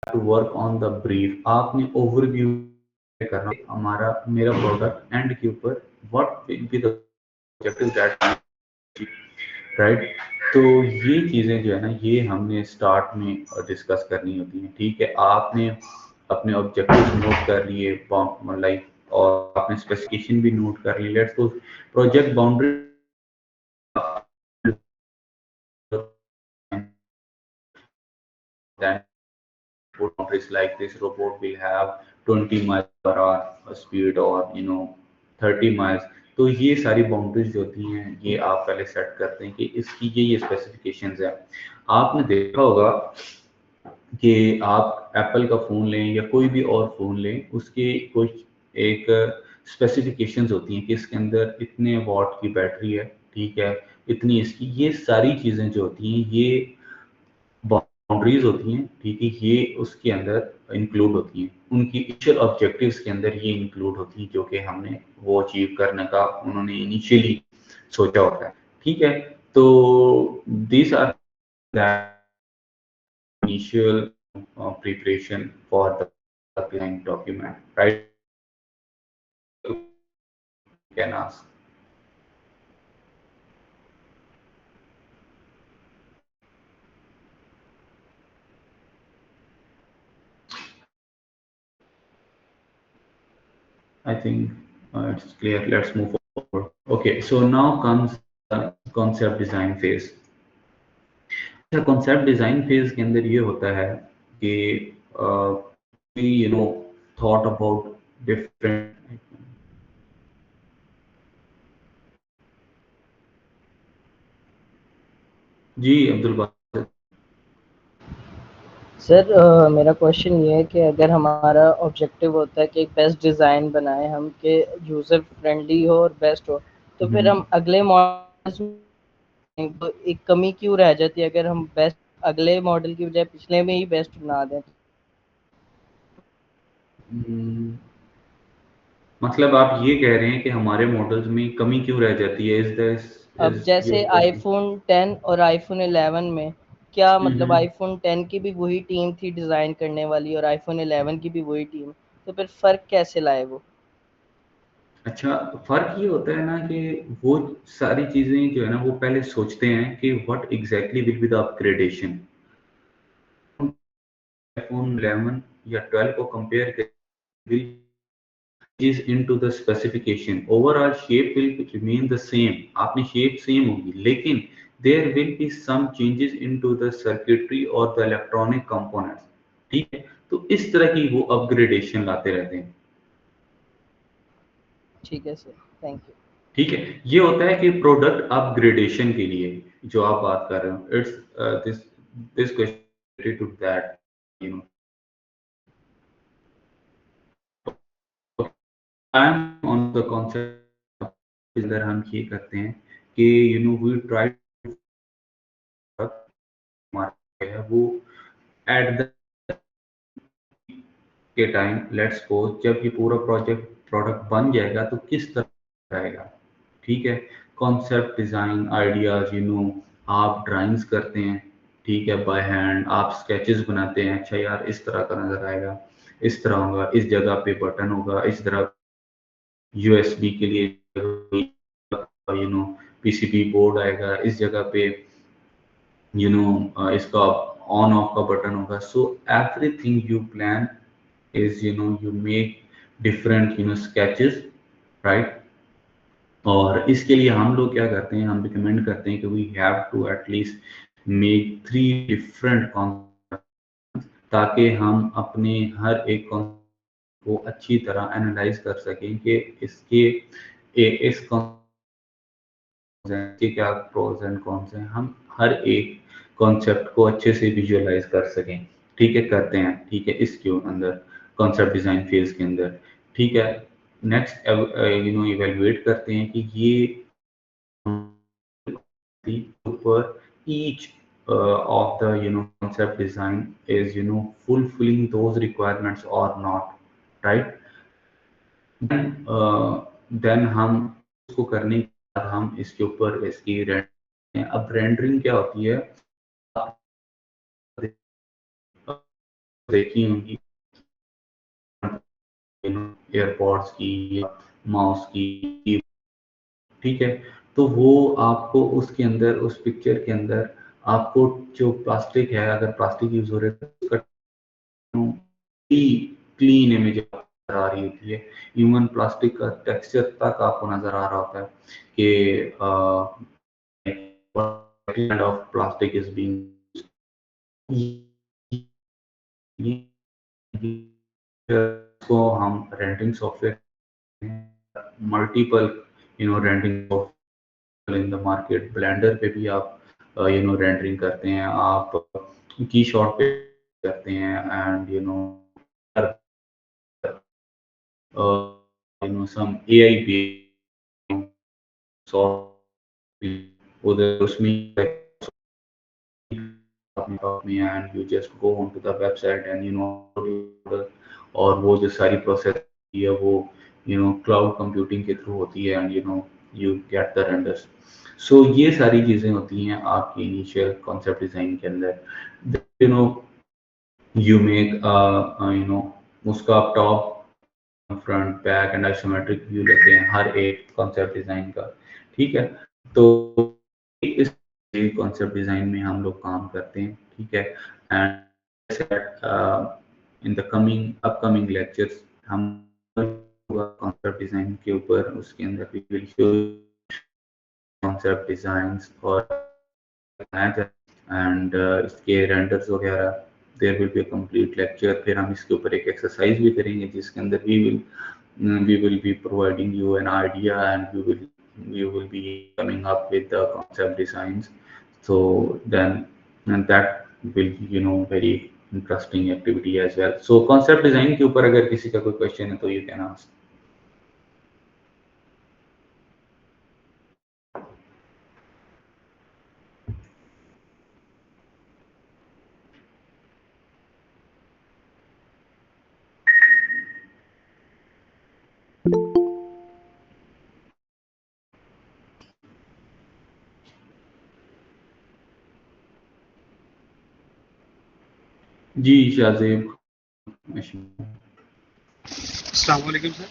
To work on the brief, आपने overview करना हमारा मेरा प्रोडक्ट एंड के ऊपर what will be the objective that, right. तो ये चीज़ें जो है ना ये हमने स्टार्ट में डिस्कस करनी होती हैं। ठीक है, आपने अपने ऑब्जेक्टिव्स नोट कर लिए, लाइक, और आपने स्पेसिफिकेशन भी नोट कर ली। Let's suppose project boundary boundaries like this robot will have 20 miles per hour speed or 30 miles। तो ये सारी बाउंड्रीज जो होती हैं ये आप पहले सेट करते हैं कि इसकी ये स्पेसिफिकेशंस है। आपने देखा होगा कि आप एप्पल का फ़ोन लें या कोई भी और फ़ोन लें, उसके कुछ एक स्पेसिफिकेशंस होती हैं कि इसके अंदर इतने वॉट की बैटरी है, ठीक है, इतनी इसकी, ये सारी चीज़ें जो होती हैं ये बाउंड्रीज होती हैं, ठीक है, ये उसके अंदर इंक्लूड होती हैं, उनकी इनिशियल ऑब्जेक्टिव्स के अंदर ये इंक्लूड होती हैं जो कि हमने वो अचीव करने का उन्होंने इनिशियली सोचा होता है। ठीक है, तो these are initial preparation for the client document, right? You can ask. I think it's clear. Let's move forward. Okay, so now comes the concept design phase. अच्छा, concept design phase के अंदर ये होता है कि we thought about different। जी Abdul Basit. Sir मेरा question ये है कि अगर हमारा ऑब्जेक्टिव होता है कि एक बेस्ट डिज़ाइन बनाएं हम कि यूज़र फ्रेंडली हो और बेस्ट हो, तो फिर हम अगले मॉडल्स में तो एक कमी क्यों रह जाती है अगर हम बेस्ट अगले मॉडल की बजाय पिछले में ही बेस्ट बना दें? मतलब आप ये कह रहे हैं कि हमारे मॉडल्स में कमी क्यों रह जाती है, इज दिस अब इज योर जैसे क्वेश्चन? आईफोन 10 और आईफोन 11 में क्या मतलब हम्म। आईफोन 10 की भी वही टीम थी डिज़ाइन करने वाली और आईफोन 11 की भी वही टीम, तो फिर फ़र्क कैसे लाए वो? अच्छा, फर्क ये होता है ना कि वो सारी चीजें जो है ना वो पहले सोचते हैं कि what exactly will be the upgradation. IPhone 11 या 12 को कंपेयर कर is into the specification, overall shape will remain the same, आपने shape same होगी, लेकिन there will be some changes into the circuitry or the electronic components। ठीक है, तो इस तरह की वो अपग्रेडेशन लाते रहते हैं। ठीक है सर, थैंक यू। ठीक है, ये होता है कि प्रोडक्ट अपग्रेडेशन के लिए जो आप बात कर रहे हो, it's this this question to that, you know, I am on the concept. अंदर हम ये करते हैं कि वी ट्राई है वो एट द के टाइम, लेट्स सपोज जब ये पूरा प्रोडक्ट बन जाएगा तो किस तरह रहेगा। ठीक है, कॉन्सेप्ट डिजाइन आइडियाज, आप ड्राइंग्स करते हैं, ठीक है, बाय हैंड आप स्केचेस बनाते हैं, अच्छा यार इस तरह का नजर आएगा, इस तरह होगा, इस जगह पे बटन होगा, इस तरह यूएसबी के लिए पीसीबी बोर्ड आएगा, इस जगह पे इसका ऑन ऑफ का बटन होगा। So everything you plan is you make different sketches, right। और इसके लिए हम लोग क्या करते हैं, हम रिकमेंड करते हैं कि we have to at least make 3 different concept, ताकि हम अपने हर एक कॉन्सेप्ट को अच्छी तरह एनालाइज कर सकें कि इस कॉन्सेप्ट के क्या प्रोज एंड कॉन्स हैं, हम हर एक कॉन्सेप्ट को अच्छे से विजुअलाइज कर सकें। ठीक है, करते हैं, ठीक है, इसके अंदर कॉन्सेप्ट डिजाइन फेज के अंदर। ठीक है, नेक्स्ट इवेलुएट करते हैं कि ये ऊपर each of the concept design is fulfilling those requirements or not, right। Then हम उसको करने के बाद हम इसके ऊपर इसकी रेंडरिंग, अब रेंडरिंग क्या होती है, देखी होंगी, एयरपॉड्स की या माउस की, ठीक है। तो वो आपको उसके अंदर, उस पिक्चर के अंदर आपको जो प्लास्टिक है, अगर प्लास्टिक यूज हो रहा है तो उसका क्लीन इमेज नजर आ रही होती है। इवन प्लास्टिक का टेक्सचर तक आपको नजर आ रहा होता है कि kind of plastic is being, को हम renting software, multiple renting in the market, blender पे भी आप रेंडरिंग करते हैं, आप की शॉट पे करते हैं, एंड सम एआई भी सॉफ्ट उधर उसमें में, and you just go on to the website and और वो जो सारी प्रोसेस है वो क्लाउड कंप्यूटिंग के थ्रू होती है, and you get the renders. So ये सारी चीजें होती हैं आपकी इनिशियल कॉन्सेप्ट डिजाइन के अंदर। यू मेक उसका आप top, front, back and isometric view लेते हैं हर एक कॉन्सेप्ट डिजाइन का, ठीक है। तो इस कॉन्सेप्ट डिजाइन में हम लोग काम करते हैं, ठीक है। And in the coming upcoming lectures हम कॉन्सेप्ट डिजाइन के ऊपर, उसके अंदर भी विल शो कॉन्सेप्ट डिजाइंस और एंड इसके रेंडर्स वगैरह, there will be a complete lecture. फिर हम इसके ऊपर एक एक्सरसाइज भी करेंगे जिसके अंदर we will be providing you an idea, and you will be coming up with the concept designs. So then, and that will be very interesting activity as well. So concept design के ऊपर अगर किसी का कोई question है तो you can ask. Ji Shahzeb, Assalamu alaikum, sir.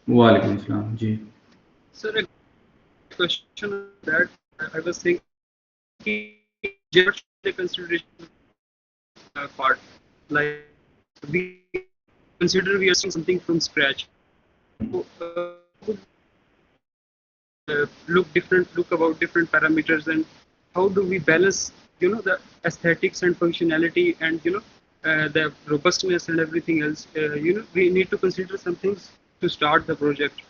वालेकुम सलाम जी। Sir, a question on that. I was thinking, just the consideration part, like we consider we are seeing something from scratch. So, would look about different parameters, and how do we balance, the aesthetics and functionality, and the robustness and everything else. We need to consider some things to start the project.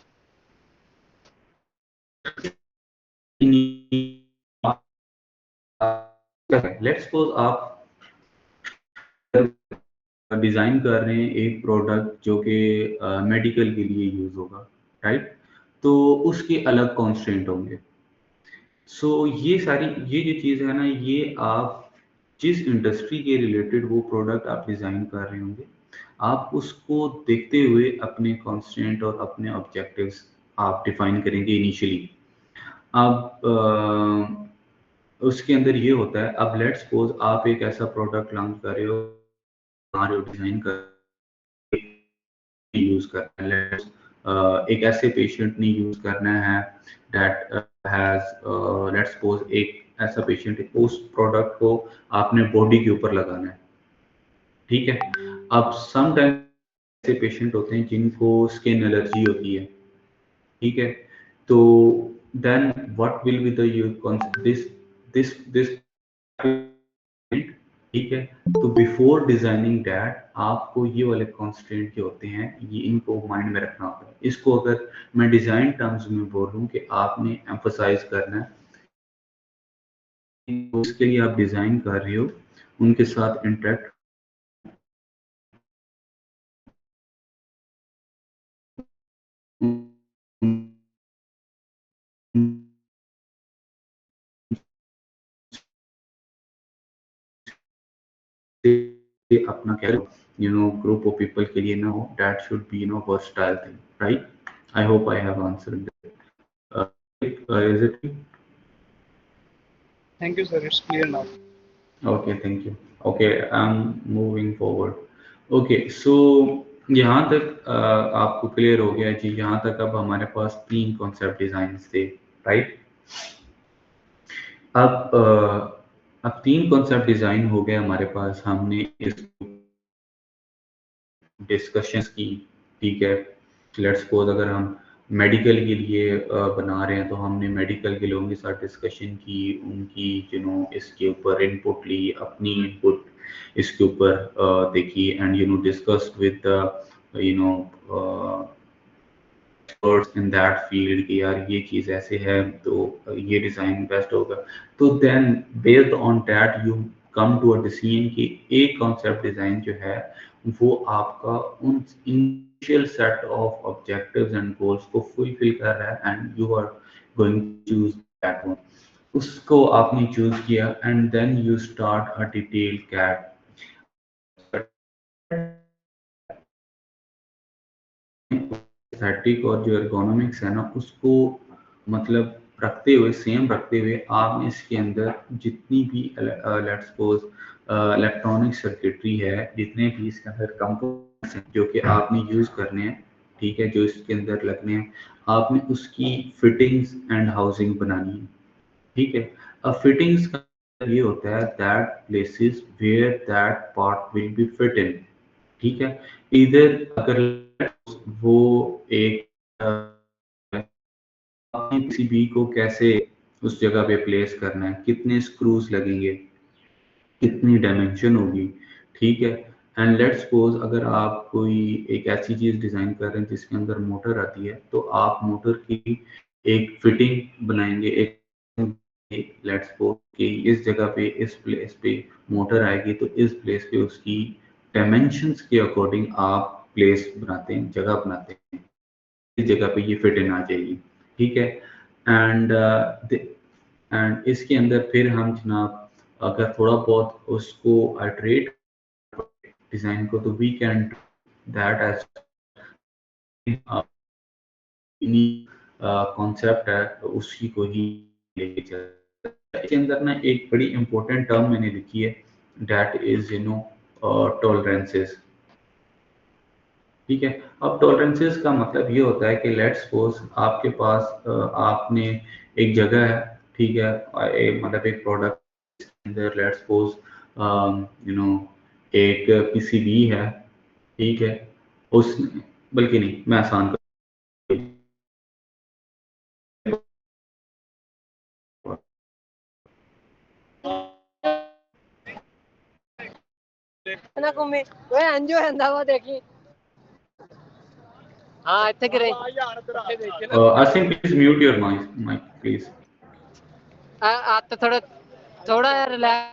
Let's suppose आप design कर रहे हैं एक product जो कि medical के लिए use होगा, राइट। तो उसके अलग कॉन्स्टेंट होंगे। सो ये जो चीज़ है ना, ये आप जिस इंडस्ट्री के रिलेटेड वो प्रोडक्ट आप डिज़ाइन कर रहे होंगे, आप उसको देखते हुए अपने कॉन्स्टेंट और अपने ऑब्जेक्टिव्स आप डिफाइन करेंगे इनिशियली। अब उसके अंदर ये होता है, अब लेट्स सपोज आप एक ऐसा प्रोडक्ट लॉन्च कर रहे हो, बना रहे हो, डिज़ाइन कर यूज़ करना है, एक ऐसे पेशेंट ने यूज़ करना है दैट हैज़, लेट्स सपोज एक ऐसा पेशेंट है, उस प्रोडक्ट को आपने बॉडी के ऊपर लगाना है, ठीक है। अब समटाइम ऐसे पेशेंट होते हैं जिनको स्किन एलर्जी होती है, ठीक है। तो then what will be the this ठीक है। तो बिफोर डिजाइनिंग दैट आपको ये वाले कॉन्स्टेंट जो होते हैं, ये इनको माइंड में रखना होता है। इसको अगर मैं डिजाइन टर्म्स में बोलूं कि आपने एम्फसाइज करना है, तो इसके लिए आप डिजाइन कर रहे हो, उनके साथ इंटरेक्ट अपना क्या ग्रुप ऑफ पीपल के लिए ना हो, that should be versatile thing, right. I hope I have answered is it? Thank you, sir. It's clear now. Okay, thank you. Okay, I'm moving forward. Okay, so यहाँ तक आपको clear हो गया जी। यहाँ तक अब हमारे पास 3 कॉन्सेप्ट डिज़ाइन थे, राइट? अब 3 कॉन्सेप्ट डिज़ाइन हो गए हमारे पास, हमने इस डिस्कशंस की, ठीक है? लेट्स सपोज अगर हम मेडिकल के लिए बना रहे हैं, तो हमने मेडिकल के लोगों के साथ डिस्कशन की, उनकी इसके ऊपर इनपुट ली, अपनी इनपुट इसके ऊपर देखी, and discussed with the you know experts in that field कि यार ये चीज़ ऐसे है, तो ये डिज़ाइन बेस्ट होगा। तो then based on that you come to a decision कि एक कॉन्सेप्ट डिज़ाइन जो है वो आपका उन initial set of objectives and goals को फुलफिल कर रहा है, and you are going to choose that one. उसको आपने चूज किया, and then you start a detail CAD aesthetic और जो एर्गोनॉमिक्स है ना, उसको मतलब रखते हुए, सेम रखते हुए, आपने इसके अंदर जितनी भी लेट्स सपोज इलेक्ट्रॉनिक सर्किटरी है, जितने भी इसके अंदर कंपोनेंट्स हैं जो कि आपने यूज़ करने हैं, ठीक है, जो इसके अंदर लगने हैं, आपने उसकी फिटिंग्स एंड हाउसिंग बनानी है, ठीक है। अब फिटिंग्स का ये होता है that places where that part will be fit in, ठीक है। इधर अगर वो एक पीसीबी को कैसे उस जगह पे प्लेस करना है, कितने स्क्रूज लगेंगे, कितनी डायमेंशन होगी, ठीक है। एंड लेट्स सपोज अगर आप कोई एक ऐसी चीज डिजाइन कर रहे हैं जिसके अंदर मोटर आती है, तो आप मोटर की एक फिटिंग बनाएंगे, एक लेट्स सपोज कि इस जगह पे, इस प्लेस पे मोटर आएगी, तो इस प्लेस पे उसकी डायमेंशंस के अकॉर्डिंग आप प्लेस बनाते हैं, जगह बनाते हैं, इस जगह पे ये फिट इन आ जाएगी, ठीक है। एंड एंड इसके अंदर फिर हम जनाब अगर थोड़ा बहुत उसको अल्टरेट डिजाइन को, तो we can that as concept है, तो उसी को ही लेके चलते हैं। इसके अंदर ना एक बड़ी इंपॉर्टेंट टर्म मैंने लिखी है, दैट इज टॉलरेंसेस, ठीक है। अब टॉलरेंसेस का मतलब ये होता है कि लेट्स सपोज आपके पास आपने एक जगह है, ठीक है, मतलब एक प्रोडक्ट के अंदर लेट्स सपोज यू नो एक पीसीबी है, ठीक है, उस बल्कि नहीं, मैं आसान कर ना कुमी ओए अंजू हंदावा देखी हाँ ਇੱਥੇ ਗਿਰੇ Asim please mute your mic please. आ तो थोड़ा थोड़ा रिलैक्स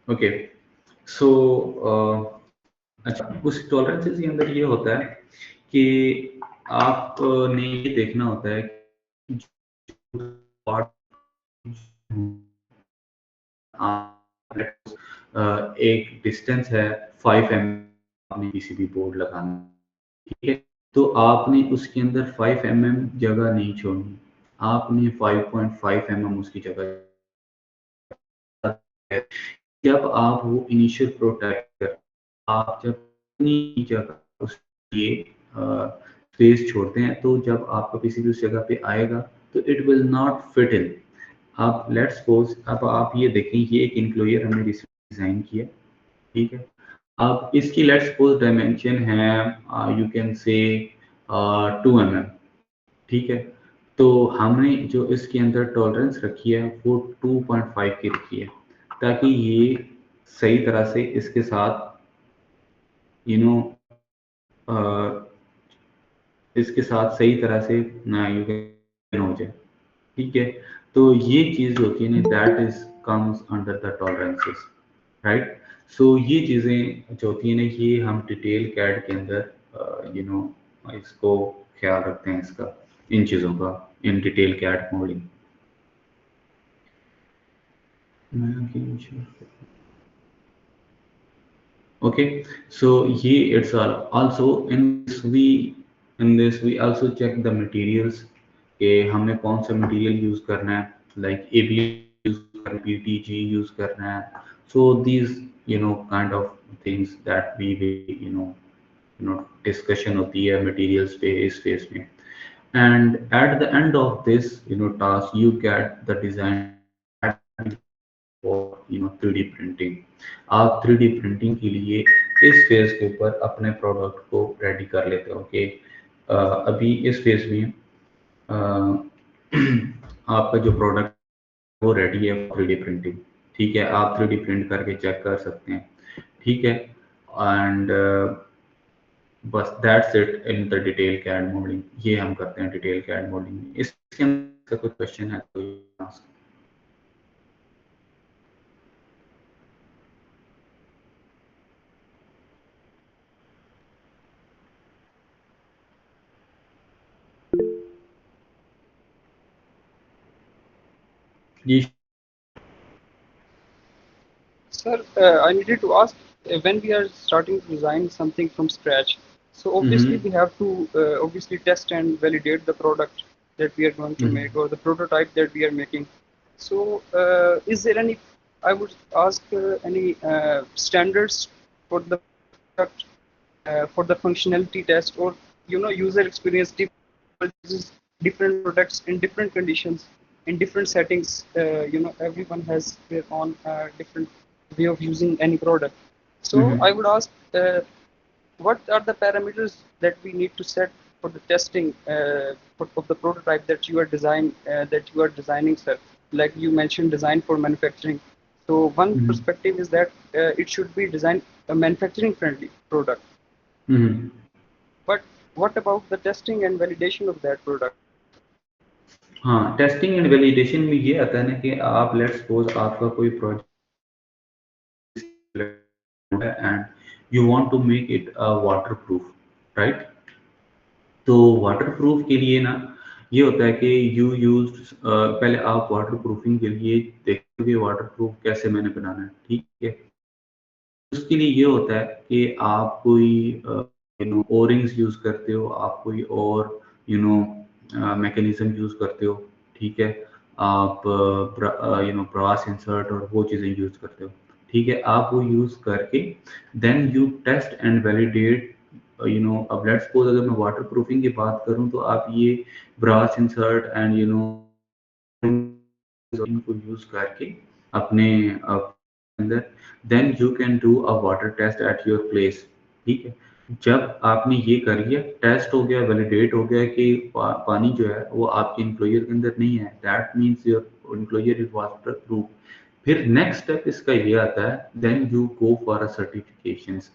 ओके, सो अच्छा, उस टॉलरेंसेस के अंदर ये होता है कि आपने ये देखना होता है कि एक डिस्टेंस है 5 आपने पीसीबी बोर्ड लगाना, ठीक है। तो आपने उसके अंदर 5 जगह नहीं छोड़नी, आपने 5.5 उसकी जगह, जब आप वो इनिशियल प्रोटोटाइप कर, आप जब अपनी जगह उसके लिए स्पेस छोड़ते हैं, तो जब आपका पीसीबी उस जगह पे आएगा, तो it will not fit in. आप लेट्स सपोज, अब आप ये देखें, ये एक इंक्लोजर हमने डिजाइन किया, ठीक है। अब इसकी लेट्स सपोज डायमेंशन है, यू कैन से 2 ठीक है। तो हमने जो इसके अंदर टॉलरेंस रखी है वो 2.5 की रखी है, ताकि ये सही तरह से इसके साथ यू नो इसके साथ सही तरह से ना यू कैन हो जाए, ठीक है। तो ये चीज होती है ना, that is comes under the tolerances, right. So ये चीजें जो होती है ना, ये हम डिटेल कैड के अंदर इसको ख्याल रखते हैं, इसका, इन चीजों का, इन detail CAD modelling. Okay, so it's also in this we also check the materials कि हमने कौन सा मटेरियल यूज करना है, लाइक एबीएस यूज करना है, PTG यूज करना है. So these kind of things that we discussion होती है materials पे इस phase में. And at the end of this task you get the design for 3D printing. आप 3D printing के लिए इस फेज के ऊपर अपने प्रोडक्ट को रेडी कर लेते हो कि अभी इस फेज में आपका जो प्रोडक्ट वो रेडी है 3D प्रिंटिंग. ठीक है, आप 3D प्रिंट करके चेक कर सकते हैं. ठीक है, एंड बस that's it in the detail CAD modelling. ये हम करते हैं डिटेल कैड मॉडलिंग में. इसके अंदर कोई क्वेश्चन है तो ask. जी. Sir, I needed to ask when we are starting to design something from scratch. So obviously we have to obviously test and validate the product that we are going to make or the prototype that we are making. So is there any? I would ask any standards for the product, for the functionality test or user experience uses different products in different conditions in different settings. Everyone has their own different way of using any product. So I would ask, what are the parameters that we need to set for the testing of the prototype that you are designing, sir? Like you mentioned, design for manufacturing. So one perspective is that it should be designed a manufacturing friendly product. But what about the testing and validation of that product? हाँ, testing and validation में ये आता है ना कि आप let's suppose आपका कोई project and you want to make it waterproof, right? तो वाटर प्रूफ के लिए ना ये होता है कि यू यूज पहले आप वाटर प्रूफिंग के लिए देखोगे वाटर प्रूफ कैसे मैंने बनाना है. ठीक है, उसके लिए ये होता है कि आप कोई ओरिंग्स यूज करते हो, आप कोई और मैकेनिज्म यूज करते हो. ठीक है, आप ब्रास इंसर्ट और वो चीज़ें यूज करते हो. ठीक है, आप वो यूज करके then you test and validate. अब लेट्स सपोज अगर मैं वाटर प्रूफिंग की बात करूं तो आप ये ब्रास इंसर्ट एंड इनको यूज करके अपने अंदर then you can do a water test at your place. ठीक है, जब आपने ये कर लिया, टेस्ट हो गया, वैलिडेट हो गया कि पानी जो है वो आपके इंप्लॉयर के अंदर नहीं है, that means your employer is waterproof. फिर नेक्स्ट स्टेप इसका ये आता है, then you go for a certifications.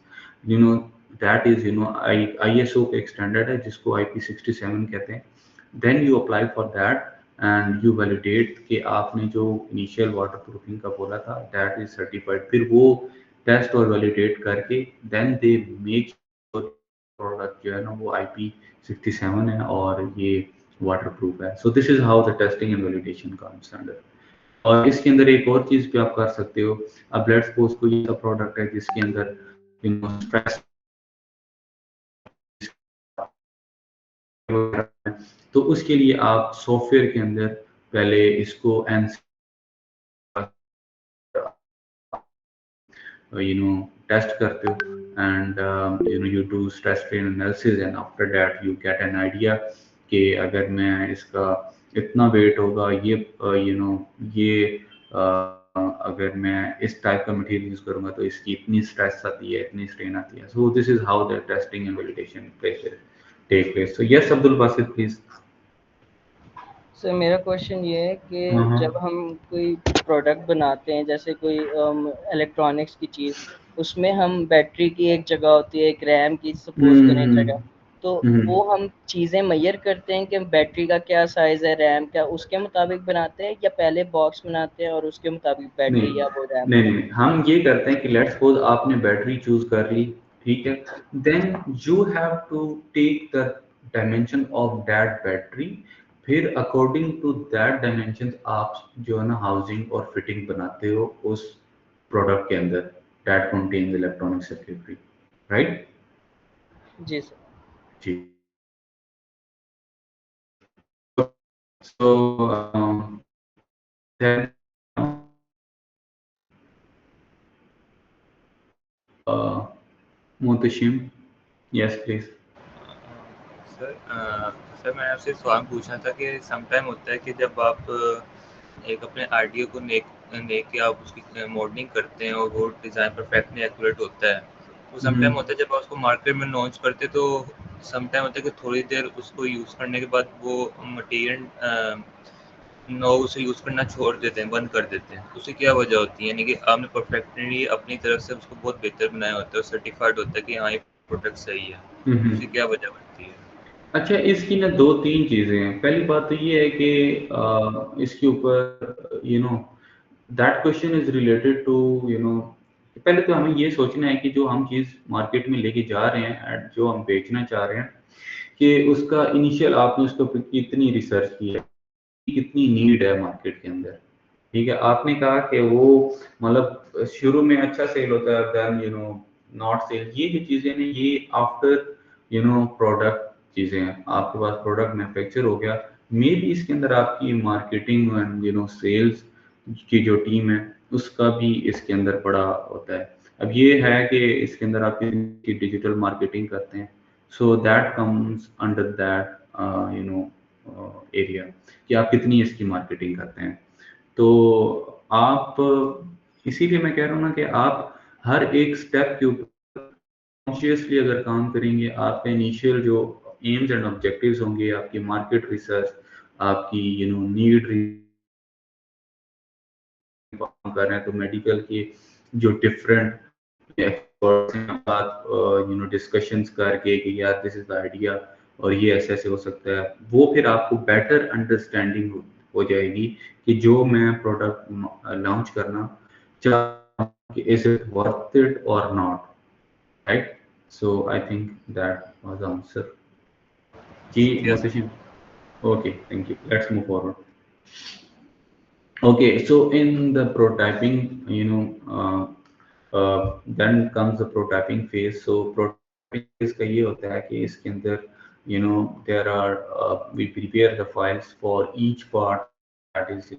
You know that is ISO का एक स्टैंडर्ड है जिसको IP67 कहते हैं. Then you apply for that and you validate कि आपने जो इनिशियल वाटर प्रूफिंग का बोला था दैट इज सर्टिफाइड. फिर वो टेस्ट और वैलिडेट करके देन दे मेक प्रोडक्ट जो है ना वो IP67 है और ये वाटर प्रूफ है. So this is how the testing and validation comes under. और इसके अंदर एक और चीज भी आप कर सकते हो. अब लेट्स सपोज कोई ऐसा प्रोडक्ट है जिसके अंदर स्ट्रेस तो उसके लिए आप सॉफ्टवेयर के अंदर पहले इसको टेस्ट करते हो and you do stress strain analysis and after that you get an idea कि अगर मैं इसका इतना वेट होगा ये ये अगर मैं इस टाइप का मटेरियल यूज करूंगा तो इसकी इतनी स्ट्रेस आती है, इतनी स्ट्रेन आती है. So this is how the testing and validation take place. So yes Abdul Basit please. Sir मेरा क्वेश्चन ये है कि जब हम कोई प्रोडक्ट बनाते हैं जैसे कोई इलेक्ट्रॉनिक्स की चीज़, उसमें हम बैटरी की एक जगह होती है, एक रैम की सपोज करें जगह, तो वो हम चीज़ें मेजर करते हैं कि बैटरी का क्या साइज़ है, रैम क्या, उसके मुताबिक बनाते हैं या पहले बॉक्स बनाते हैं और उसके मुताबिक बैटरी या वो रैम? नहीं, हम ये करते हैं कि लेट्स सपोज आपने बैटरी चूज कर ली. ठीक है, then you have to take the dimension of that battery. फिर अकॉर्डिंग टू दैट डायमेंशन आप जो है ना हाउसिंग और फिटिंग बनाते हो उस प्रोडक्ट के अंदर that contains electronic circuitry, right? जी सर. जी. So then Mohtashim, yes please. Sir sir मैंने आपसे सवाल पूछना था कि समटाइम होता है कि जब आप एक अपने आइडिया को लेके आप उसकी मॉडलिंग करते हैं और वो डिज़ाइन परफेक्टली एक्यूरेट होता है, तो समटाइम होता है जब आप उसको मार्केट में लॉन्च करते हैं तो समटाइम होता है कि थोड़ी देर उसको यूज़ करने के बाद वो मटेरियल लोग उसे यूज़ करना छोड़ देते हैं, बंद कर देते हैं। उसकी क्या वजह होती है? यानी कि आपने परफेक्टली अपनी तरफ से उसको बहुत बेहतर बनाया होता है और सर्टिफाइड होता है कि हाँ ये प्रोडक्ट सही है, उसकी क्या वजह बनती है? अच्छा, इसकी ना दो तीन चीजें हैं। पहली बात तो ये है कि इसके ऊपर that question is related to पहले तो हमें ये सोचना है कि जो हम चीज मार्केट में लेके जा रहे हैं, जो हम बेचना चाह रहे हैं, कि उसका इनिशियल आपने उसके ऊपर कितनी रिसर्च की है, कितनी नीड है मार्केट के अंदर। ठीक है, आपने कहा कि वो मतलब शुरू में अच्छा सेल होता है, देन नॉट सेल। ये जो चीजें हैं ये आफ्टर प्रोडक्ट चीजें हैं। आपके पास प्रोडक्ट मैन्युफैक्चर हो गया, मे बी इसके अंदर आपकी मार्केटिंग एंड सेल्स की जो टीम है उसका भी इसके अंदर बड़ा होता है। अब ये है कि इसके अंदर आप डिजिटल मार्केटिंग करते हैं, so that comes under that area कि आप कितनी इसकी मार्केटिंग करते हैं। तो आप, इसीलिए मैं कह रहा हूँ ना कि आप हर एक स्टेप के ऊपर कॉन्शियसली अगर काम करेंगे, आपका इनिशियल जो एम्स एंड ऑब्जेक्टिव्स होंगे, आपकी मार्केट रिसर्च, आपकी नीड काम कर रहे हैं, तो मेडिकल के जो डिफरेंट एक्सपर्ट्स हैं साथ डिस्कशंस करके कि यार दिस इज द आइडिया और ये ऐसे ऐसे हो सकता है, वो फिर आपको बेटर अंडरस्टैंडिंग हो जाएगी कि जो मैं प्रोडक्ट लॉन्च करना चाह, इज इट वर्थ इट और not, right? So I think that was answer. जी Yes. Mohtashim, okay, thank you, let's move forward. Okay, so in the prototyping, then comes the prototyping phase. So prototyping phase का ये होता है कि इसके अंदर there are we prepare the files for each part, that is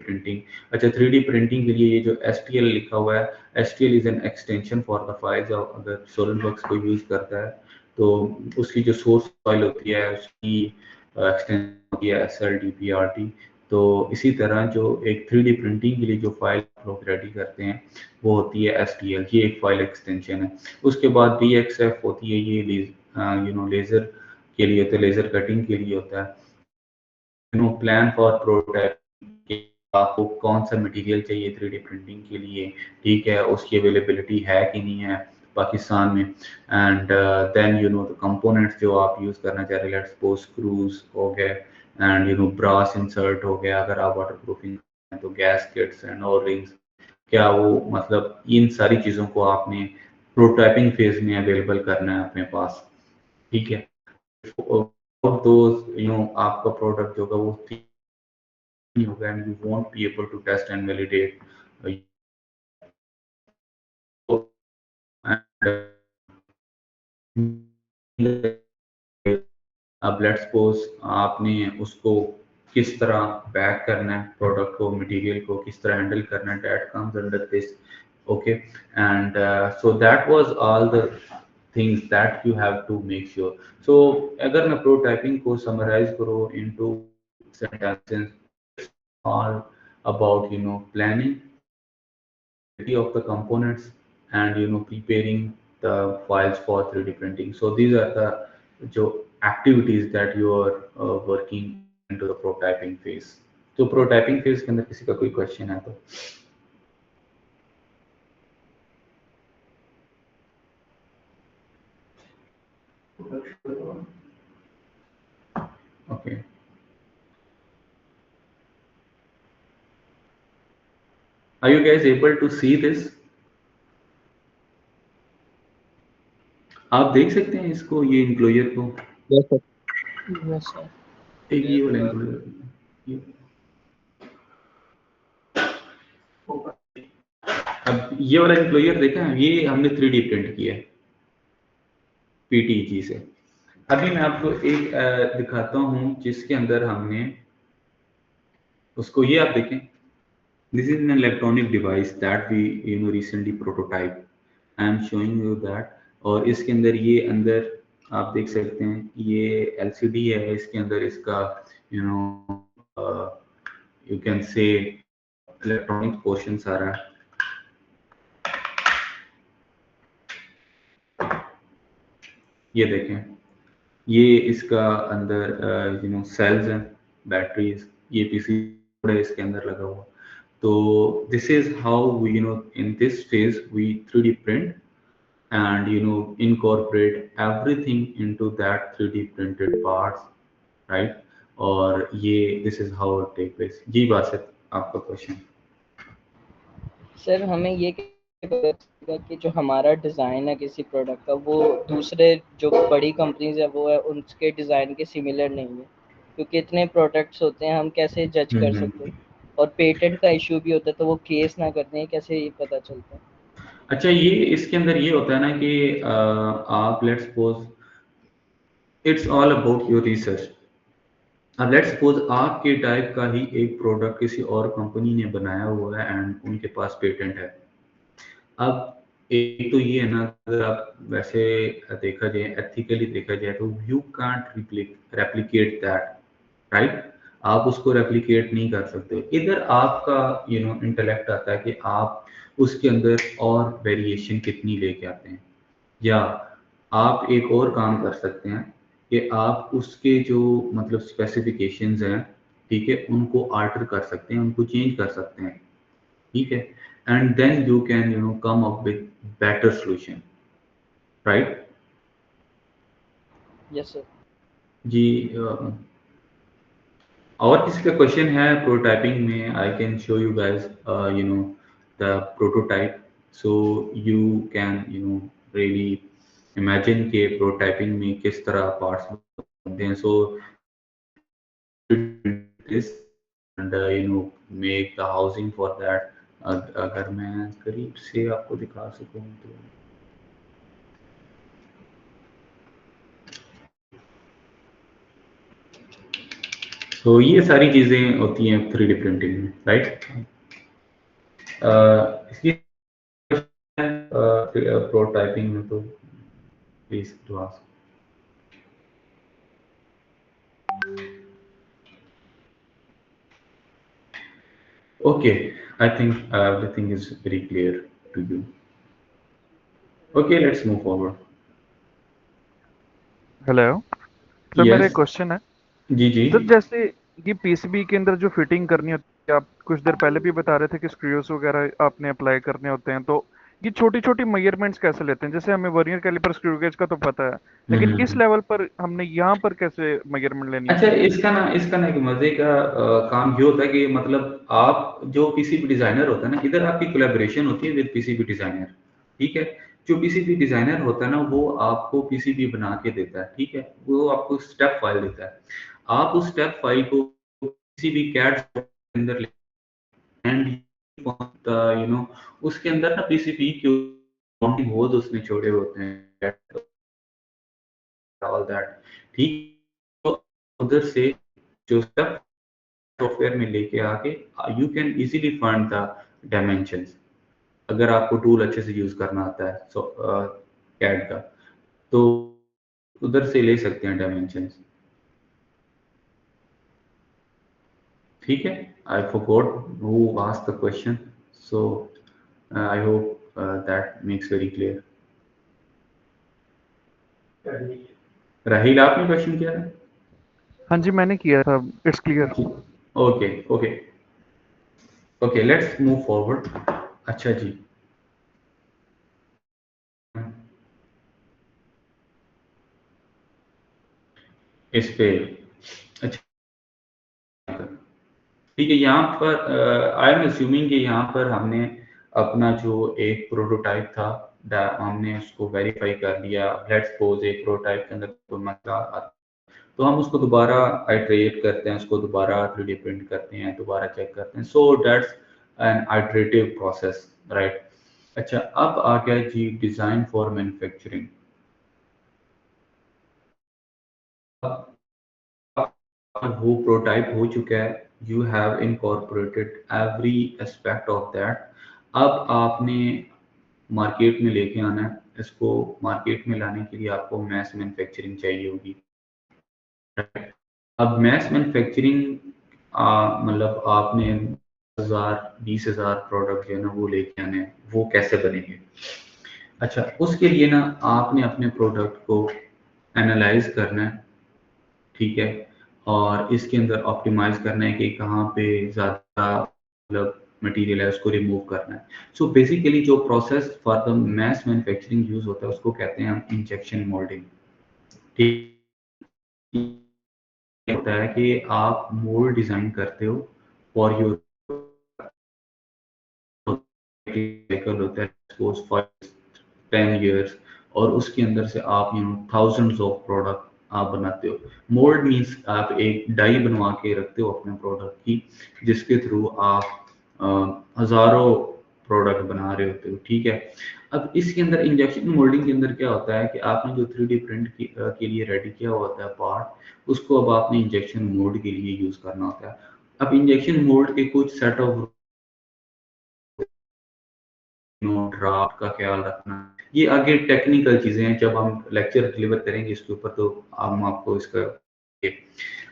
printing. अच्छा, 3D printing के लिए ये जो STL लिखा हुआ है, STL is an extension for the files. अगर SolidWorks को यूज करता है तो उसकी जो सोर्स फाइल होती है उसकी एक्सटेंशन होती है SLDPRT। तो इसी तरह जो एक 3D प्रिंटिंग के लिए जो फाइल लोग रेडी करते हैं वो होती है STL, ये एक फाइल एक्सटेंशन है। उसके बाद BXF होती है, ये लेज़र के लिए होता है, लेज़र कटिंग के लिए होता है। प्लान फॉर प्रोटोटाइप, आपको कौन सा मटेरियल चाहिए 3D प्रिंटिंग के लिए, ठीक है, उसकी अवेलेबिलिटी है कि नहीं है पाकिस्तान में। एंड देन द कंपोनेंट्स जो आप यूज़ करना चाह रहे हैं, लेट्स सपोज स्क्रूज हो गए, एंड ब्रास इंसर्ट हो गया, अगर आप वाटर प्रूफिंग तो गैस्केट्स एंड और रिंग्स, क्या वो मतलब इन सारी चीज़ों को आपने प्रोटोटाइपिंग फेज में अवेलेबल करना है अपने पास, ठीक है। आपका प्रोडक्ट जो होगा वो होगा and you won't be able to test and validate. अब लेट्स सपोज आपने उसको किस तरह पैक करना है, प्रोडक्ट को, मटेरियल को किस तरह हैंडल करना है, that comes under this, okay. And so that was all the things that you have to make sure. So अगर मैं प्रोटोटाइपिंग को समराइज करूँ into sentences, all about planning of the components and preparing the files for 3D printing. So these are the activities that you are working into the prototyping phase. तो prototyping phase के अंदर किसी का कोई question है तो okay. Are you guys able to see this? आप देख सकते हैं इसको, ये इंक्लोजर को? Yes sir, yes sir. एक ये वाला इंक्लोजर, अब ये वाला इंक्लोजर देखा है, ये हमने 3D प्रिंट किया है PTG से। अभी मैं आपको एक दिखाता हूँ जिसके अंदर हमने उसको, ये आप देखें, this is an electronic device that we recently prototype. I am showing you that. और इसके अंदर ये अंदर आप देख सकते हैं ये एलसीडी है, इसके अंदर इसका you know you can say electronic portion सारा। ये देखें, ये इसका अंदर सेल्स हैं, बैटरीज, ये पीसी है इसके अंदर लगा हुआ। तो this is how in this phase we 3D print and incorporate everything into that 3D printed parts, right? और ये this is how it take place। जी बासित, आपका क्वेश्चन। सर हमें ये कैसे पता चलेगा कि जो हमारा डिज़ाइन है किसी प्रोडक्ट का वो दूसरे जो बड़ी कंपनीज है वो है उनके डिज़ाइन के सिमिलर नहीं है, क्योंकि इतने प्रोडक्ट्स होते हैं, हम कैसे जज कर सकते हैं? और पेटेंट का इशू भी होता है, तो वो केस ना करते हैं, कैसे ये पता चलता है? अच्छा, ये इसके अंदर ये होता है ना कि आप let's suppose it's all about your research. अब लेट्स सपोज आपके टाइप का ही एक प्रोडक्ट किसी और कंपनी ने बनाया हुआ है एंड उनके पास पेटेंट है। अब एक तो ये है ना, अगर आप वैसे देखा जाए, एथिकली देखा जाए, तो you can't replicate that, right? आप उसको रेप्लिकेट नहीं कर सकते। इधर आपका इंटेलेक्ट आता है कि आप उसके अंदर और वेरिएशन कितनी लेके आते हैं, या आप एक और काम कर सकते हैं कि आप उसके जो मतलब स्पेसिफिकेशंस हैं, ठीक है, उनको आल्टर कर सकते हैं, उनको चेंज कर सकते हैं, ठीक है, and then you can come up with better solution, right? Yes sir. जी और किसी का क्वेश्चन है प्रोटोटाइपिंग में? I can show you guys the prototype, so you can really imagine के प्रोटोटाइपिंग में किस तरह पार्ट्स बनते हैं। So this and make the housing for that. अगर मैं करीब से आपको दिखा सकूं तो ये सारी चीजें होती हैं 3D प्रिंटिंग में, राइट? इसकी प्रोटोटाइपिंग में तो please to ask. Okay, I think everything is very clear to you. Okay, let's move forward. Hello sir, मेरा एक Yes, क्वेश्चन है। जी जी। सर जैसे कि पीसीबी के अंदर जो फिटिंग करनी होती है, आप कुछ देर पहले भी बता रहे थे कि स्क्रूज वगैरह आपने अप्लाई करने होते हैं, तो ये छोटी छोटी मेजरमेंट्स कैसे लेते हैं? जैसे हमें वर्नियर कैलिपर स्क्रू गेज का तो पता है, लेकिन इस हम्म। लेवल पर हमने यहाँ पर कैसे मेजरमेंट लेनी अच्छा, होती है? इसका ना एक मजे का काम ये होता है कि मतलब आप जो पीसीबी डिजाइनर होता है ना, इधर आपकी कोलैबोरेशन होती है विद पीसीबी डिजाइनर, ठीक है? जो पीसीबी डिजाइनर होता है ना, वो आपको पीसीबी बना के देता है, ठीक है, वो आपको स्टेप फाइल देता है। आप उस स्टेप फाइल को पीसीबी कैड के अंदर एंड उसके अंदर ना पीसीबी के काउंटिंग होल्स उसने छोड़े होते हैं, ऑल दैट, ठीक। तो उधर से जो स्टेप सॉफ्टवेयर में लेके आके you can easily find the dimensions, अगर आपको टूल अच्छे से यूज करना आता है सो कैड का, तो उधर से ले सकते हैं डायमेंशंस, ठीक है? I forgot who asked the question, so I hope that makes very clear. Rahil, आपने क्वेश्चन किया था? हाँ जी, मैंने किया था, it's clear. Okay okay okay, let's move forward. अच्छा जी, इस पे अच्छा, ठीक है, यहाँ पर आई एम अज्यूमिंग कि यहाँ पर हमने अपना जो एक प्रोटोटाइप था हमने उसको वेरीफाई कर लिया। लेट्स सपोज एक प्रोटोटाइप के अंदर कोई मसला आता, तो हम उसको दोबारा आइटरेट करते हैं, उसको दोबारा 3D प्रिंट करते हैं, दोबारा चेक करते हैं। So that's an iterative process, right? अच्छा, अब आ गया जी डिज़ाइन फॉर मैन्युफैक्चरिंग। वो प्रोटोटाइप हो चुका है, you have incorporated every aspect of that. अब आपने मार्केट में लेके आना है, इसको मार्केट में लाने के लिए आपको मैस मैन्युफैक्चरिंग चाहिए होगी। अब मैस मैन्युफैक्चरिंग मतलब आपने 20,000 प्रोडक्ट जो है ना वो लेके आने हैं, वो कैसे बनेंगे? अच्छा, उसके लिए ना आपने अपने प्रोडक्ट को एनालाइज करना है, ठीक है, और इसके अंदर ऑप्टिमाइज करना है कि कहाँ पे ज़्यादा मतलब मटेरियल है उसको रिमूव करना है। सो बेसिकली जो process for the mass manufacturing use होता है उसको कहते हैं हम इंजेक्शन मोल्डिंग। ठीक होता है कि आप मोल्ड डिजाइन करते हो फॉर योर साइकिल होता है सपोज फॉर 10 years, और उसके अंदर से आप थाउजेंड्स ऑफ प्रोडक्ट आप बनाते हो। मोल्ड मीन्स आप एक डाई बनवा के रखते हो अपने प्रोडक्ट की, जिसके थ्रू आप हजारों प्रोडक्ट बना रहे होते हो, ठीक है। अब इसके अंदर इंजेक्शन मोल्डिंग के अंदर क्या होता है कि आपने जो 3D प्रिंट के लिए रेडी किया हुआ होता है पार्ट, उसको अब आपने इंजेक्शन मोल्ड के लिए यूज करना होता है। अब इंजेक्शन मोल्ड के कुछ सेट ऑफ ड्राफ्ट का ख्याल रखना, ये आगे टेक्निकल चीजें हैं, जब हम लेक्चर डिलीवर करेंगे इसके ऊपर तो हम आपको इसका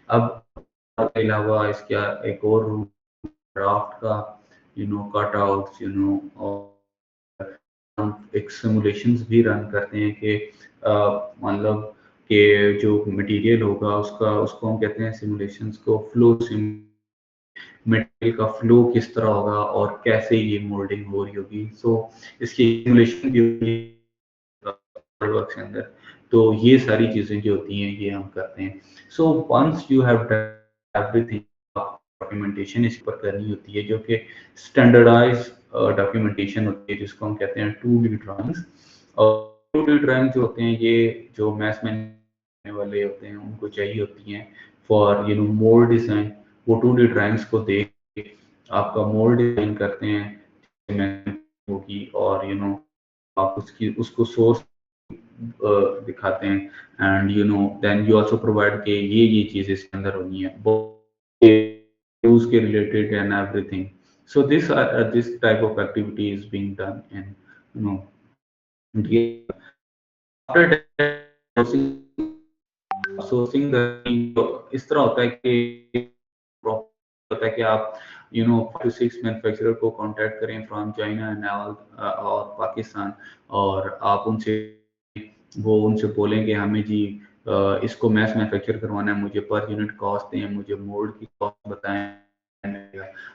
अब के अलावा इसका एक और रूल ड्राफ्ट का कट आउट और हम एक सिमुलेशंस भी रन करते हैं कि मतलब कि जो मटेरियल होगा उसका उसको हम कहते हैं सिमुलेशंस को फ्लो मटेरियल का फ्लो किस तरह होगा और कैसे ये मोल्डिंग हो रही होगी। सो इसकी सिमुलेशन भी होगी वर्क के अंदर। तो ये सारी चीजें जो होती हैं ये हम करते हैं। So once you have done everything, documentation इस पर करनी होती है जो कि स्टैंडर्डाइज डॉक्यूमेंटेशन होती है, जिसको हम कहते हैं 2D ड्राइंग्स। और 2D ड्राइंग जो होते हैं ये जो मैथ्स में वाले होते हैं उनको चाहिए होती हैं फॉर मोल्ड डिजाइन। वो 2D ड्राइंग्स को देख के आपका मोल्ड डिजाइन करते हैं होगी, और आप उसकी उसको सोर्स दिखाते हैं, and then you also provide के ये चीजें इसके अंदर होनी है यूज के related and everything. So this type of activity is being done in sourcing. इस तरह होता है कि होता है कि आप 5 to 6 मैन्युफैक्चरर को कांटेक्ट करें फ्रॉम चाइना एंड और पाकिस्तान, और आप उनसे बोलें कि हमें जी इसको मैस मैन्युफैक्चर करवाना है, मुझे पर यूनिट कॉस्ट दें, मुझे मोल्ड की कॉस्ट बताएं।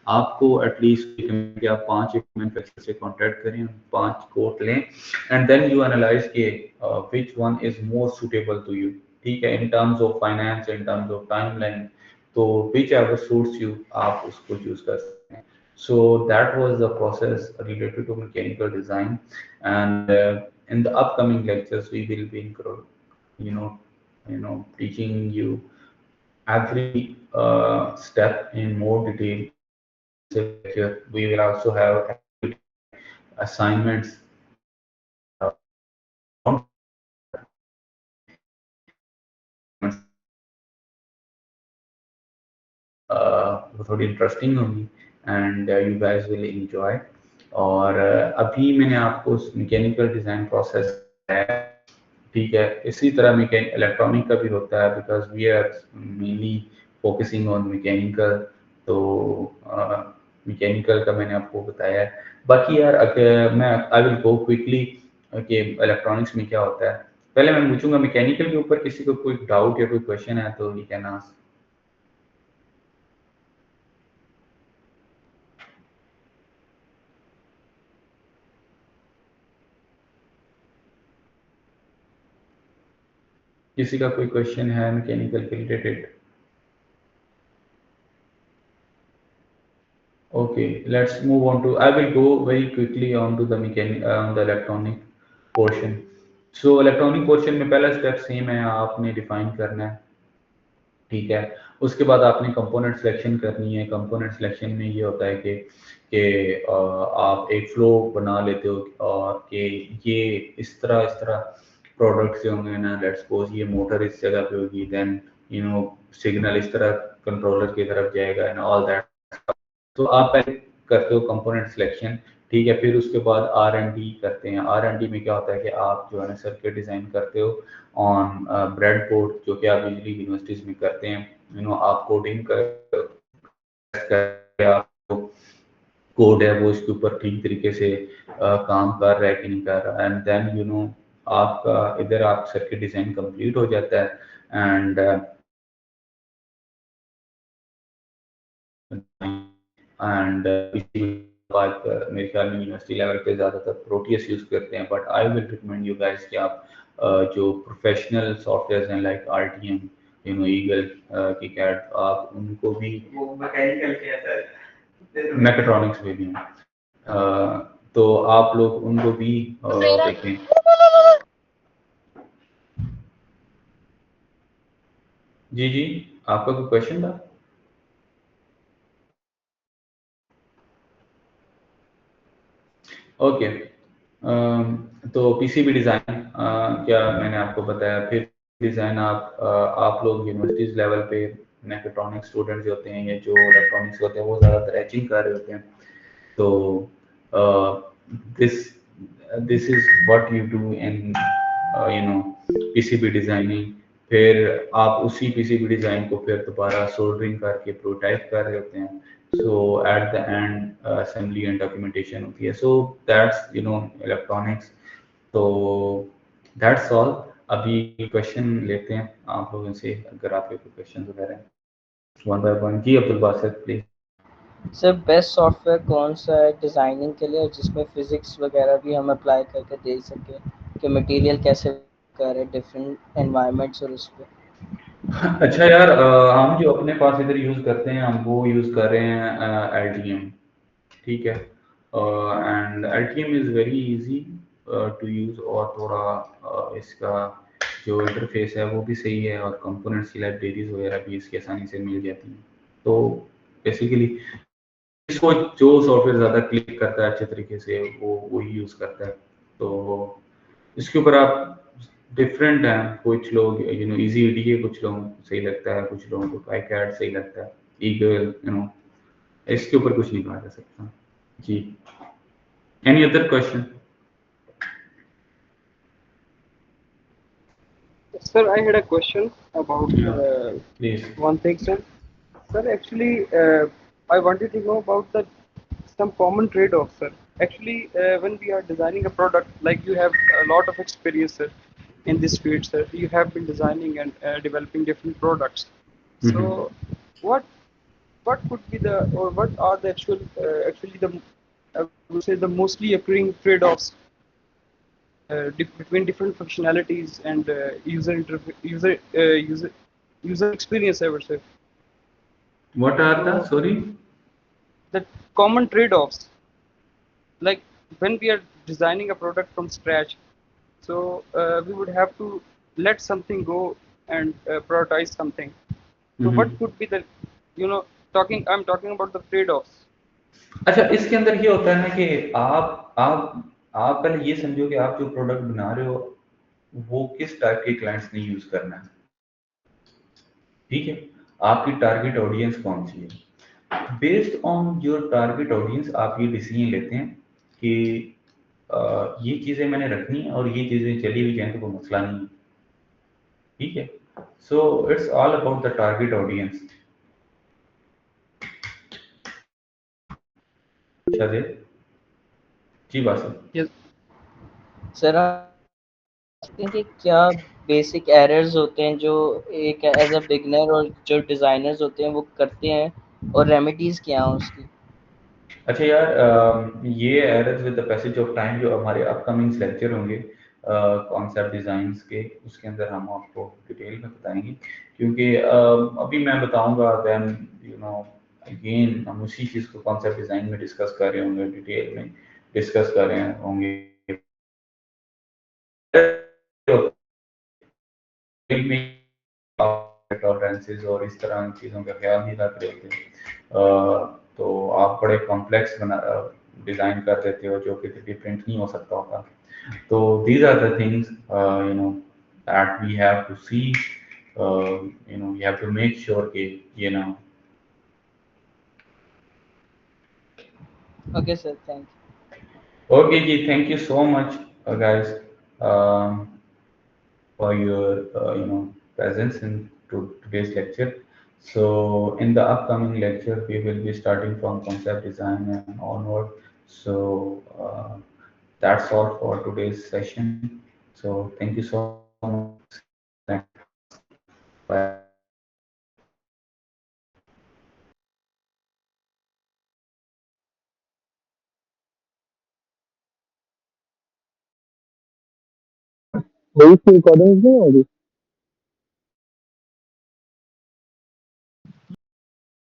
आपको एटलीस्ट आप 5 मैन्युफैक्चरर से कांटेक्ट करें, 5 कोट लें, एंड देन यू एनालाइज के which one is more suitable to you, ठीक है, in terms of finance, in terms of timeline. तो विच एवर सूट्स यू आप उसको चूज कर सकते हैं। So that was the process related to mechanical design, and in the upcoming lectures we will be teaching you every step in more detail. We will also have assignments वो थोड़ी interesting होगी, and you guys will enjoy. और अभी मैंने आपको mechanical design process है, ठीक है, इसी तरह इलेक्ट्रॉनिक का भी होता है, because we are mainly focusing on mechanical. तो मैकेनिकल का मैंने आपको बताया है। बाकी यार अगर मैं आई विल गो क्विकली कि इलेक्ट्रॉनिक्स में क्या होता है। पहले मैं पूछूंगा मैकेनिकल के ऊपर किसी को कोई डाउट या कोई क्वेश्चन है तो यू कैन आस्क। किसी का कोई क्वेश्चन है मैकेनिकल के related? Okay, let's move on to, I will go very quickly on to the on the electronic portion. So electronic portion में पहला स्टेप सेम है, आपने डिफाइन करना है, ठीक है। उसके बाद आपने कंपोनेंट सिलेक्शन करनी है। कंपोनेंट सिलेक्शन में ये होता है कि आप एक फ्लो बना लेते हो, और कि ये इस तरह प्रोडक्ट्स होंगे ना, लेट्स सपोज ये मोटर इस जगह पे होगी, देन सिग्नल इस तरह कंट्रोलर की तरफ जाएगा एंड ऑल दैट। तो आप पहले करते हो कंपोनेंट सिलेक्शन, ठीक है। फिर उसके बाद R&D करते हैं। R&D में क्या होता है कि आप जो है ना सर्किट डिज़ाइन करते हो ऑन ब्रेड बोर्ड, जो कि आप यूजली यूनिवर्सिटीज़ में करते हैं। आप कोडिंग कर आप कोड है वो इसके ऊपर ठीक तरीके से काम कर रहा है कि नहीं कर रहा, एंड देन आपका इधर आप सर्किट डिज़ाइन कंप्लीट हो जाता है। एंड इसी बात मेरे ख्याल में यूनिवर्सिटी लेवल पे ज़्यादातर प्रोटियस यूज़ करते हैं, but I will recommend you guys कि आप जो प्रोफेशनल सॉफ्टवेयर हैं लाइक RTM, ईगल की कैट, आप उनको भी, वो मैकेनिकल के सर, मैकेट्रॉनिक्स में भी हैं, तो आप लोग उनको भी देखें। जी जी, आपका कोई क्वेश्चन था? ओके, तो पीसीबी डिज़ाइन क्या मैंने आपको बताया। फिर डिज़ाइन आप लोग यूनिवर्सिटीज़ लेवल पे मैकेट्रॉनिक्स स्टूडेंट्स होते हैं या जो इलेक्ट्रॉनिक्स होते हैं वो ज़्यादातर एचिंग कर रहे होते हैं। तो this this is what you do in PCB designing. फिर आप उसी पीसीबी डिज़ाइन को फिर दोबारा सोल्डरिंग करके प्रोटोटाइप कर रहे होते हैं। So at the end assembly and documentation होती है। So that's electronics। तो that's all। अभी क्वेश्चन लेते हैं आप लोगों से, अगर आपके कोई क्वेश्चन वगैरह हैं। One by one. जी Abdul Basit please. Sir best software कौन सा है डिज़ाइनिंग के लिए जिसमें फिजिक्स वगैरह भी हम अप्लाई करके दे सकें कि मटेरियल कैसे करें डिफरेंट एनवायरनमेंट्स और उस पर। अच्छा यार, हम जो अपने पास इधर यूज़ करते हैं हम वो यूज़ कर रहे हैं LTM। ठीक है, and LTM is very easy to use, और थोड़ा इसका जो इंटरफेस है वो भी सही है, और कंपोनेंट्स की लाइब्रेरीज वगैरह भी इसकी आसानी से मिल जाती हैं। तो बेसिकली इसको जो सॉफ्टवेयर ज़्यादा क्लिक करता है अच्छे तरीके से वो वही यूज़ करता है। तो इसके ऊपर आप डिफरेंट हैं, कुछ लोग इजी ईडीए कुछ लोगों को सही लगता है, कुछ लोगों को पाईकैड सही लगता है, ईगल इसके ऊपर कुछ नहीं कहा जा सकता। जी, any other question? Sir, I had a question about please. one thing, sir. Sir, actually, I wanted to know about the some common trade-offs, sir. Actually, when we are designing a product, like you have a lot of experience, sir, in this field, sir. You have been designing and developing different products. So, what what could be the or what are the actually the I would say the mostly occurring trade-offs between different functionalities and user experience, I would say. What are the, So sorry? the common trade-offs, like when we are designing a product from scratch, so we would have to let something go and prioritize something. So what could be the, I'm talking about the trade-offs. अच्छा, इसके अंदर ये होता है ना कि आप पहले ये समझो कि आप जो प्रोडक्ट बना रहे हो वो किस टाइप के क्लाइंट्स ने यूज करना है। ठीक है, आपकी टारगेट ऑडियंस कौन सी है। Based on your target audience आप ये डिसीजन लेते हैं कि ये चीजें मैंने रखनी है और ये चीजें चली भी जाए तो कोई मसला नहीं है। ठीक है, so it's all about the target audience. शायद जी बात। Yes. सर सकते हैं कि क्या बेसिक एरर्स होते हैं जो एक एज अ बिगनर और जो डिज़ाइनर्स होते हैं वो करते हैं, और रेमेडीज क्या हैं उसकी। अच्छा यार, ये errors with the passage of time जो हमारे अपकमिंग लेक्चर होंगे कॉन्सेप्ट डिज़ाइंस के, उसके अंदर हम आपको डिटेल में बताएंगे, क्योंकि अभी मैं बताऊंगा देन अगेन हम उसी चीज़ को कॉन्सेप्ट डिज़ाइन में डिस्कस कर रहे होंगे, डिटेल में डिस्कस कर रहे होंगे टॉलरेंसेस और इस तरह की चीज़ों का ख्याल नहीं रख रहे होते, तो आप बड़े कॉम्प्लेक्स डिज़ाइन कर देते हो जो कि प्रिंट नहीं हो सकता होता। तो these are the things that we have to see, we have to make sure कि okay sir, thank you. Okay, Ji, thank you so much, guys, um, for your presence in today's lecture. So in the upcoming lecture, we will be starting from concept design and onward. So that's all for today's session. So thank you so much. See you in the next class. Bye. वही recording नहीं होगी।